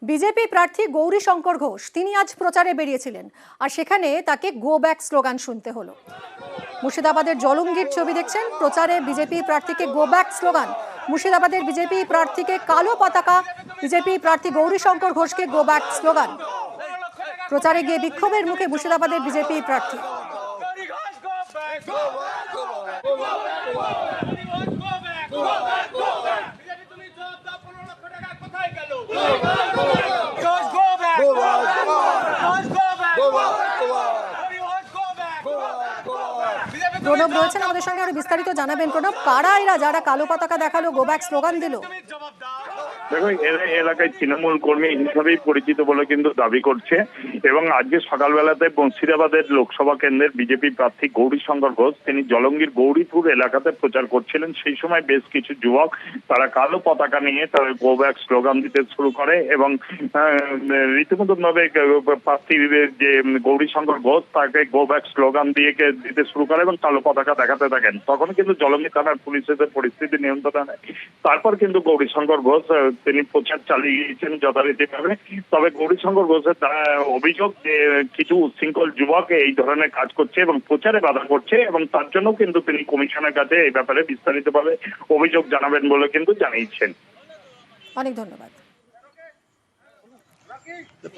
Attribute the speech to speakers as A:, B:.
A: BJP প্রার্থী গৌরীশঙ্কর ঘোষ তিনি আজ প্রচারে বেরিয়েছিলেন, আর সেখানে তাকে গো ব্যাক স্লোগান শুনতে হলো। মুর্শিদাবাদের জলঙ্গির ছবি দেখছেন। প্রচারে বিজেপি প্রার্থীকে গো ব্যাক স্লোগান। মুর্শিদাবাদের বিজেপি প্রার্থীকে কালো পতাকা, বিজেপি প্রার্থী গৌরীশঙ্কর ঘোষকে গো ব্যাক স্লোগান। প্রচারে গিয়ে বিক্ষোভের মুখে মুর্শিদাবাদের বিজেপি প্রার্থী। প্রণব রয়েছেন আমাদের সঙ্গে, আরো বিস্তারিত জানাবেন। প্রণব, কারা এরা যারা কালো পতাকা দেখালো, গো ব্যাক স্লোগান দিল?
B: দেখো, এরা এলাকায় তৃণমূল কর্মী হিসাবেই পরিচিত বলে কিন্তু দাবি করছে, এবং আজকে সকালবেলাতে মুর্শিদাবাদের লোকসভা কেন্দ্রের বিজেপি প্রার্থী গৌরীশঙ্কর ঘোষ তিনি জলঙ্গির গৌরীপুর এলাকাতে প্রচার করছিলেন। সেই সময় বেশ কিছু যুবক তারা কালো পতাকা নিয়ে তারা গো ব্যাক স্লোগান দিতে শুরু করে, এবং রীতিমতো ভাবে প্রার্থী যে গৌরীশঙ্কর ঘোষ তাকে গো ব্যাক স্লোগান দিয়ে দিতে শুরু করে এবং কালো পতাকা দেখাতে থাকেন। তখন কিন্তু জলঙ্গি থানার পুলিশ এসে পরিস্থিতি নিয়ন্ত্রণে নেয়। তারপর কিন্তু গৌরীশঙ্কর ঘোষ তিনি প্রচার চালিয়ে গিয়েছেন যথারীতিভাবে। তবে গৌরীশঙ্কর ঘোষের অভিযোগ যে কিছু উচ্ছৃঙ্খল যুবক এই ধরনের কাজ করছে এবং প্রচারে বাধা করছে, এবং তার জন্য কিন্তু তিনি কমিশনের কাছে এই ব্যাপারে বিস্তারিতভাবে অভিযোগ জানাবেন বলে কিন্তু জানিয়েছেন।
A: অনেক ধন্যবাদ।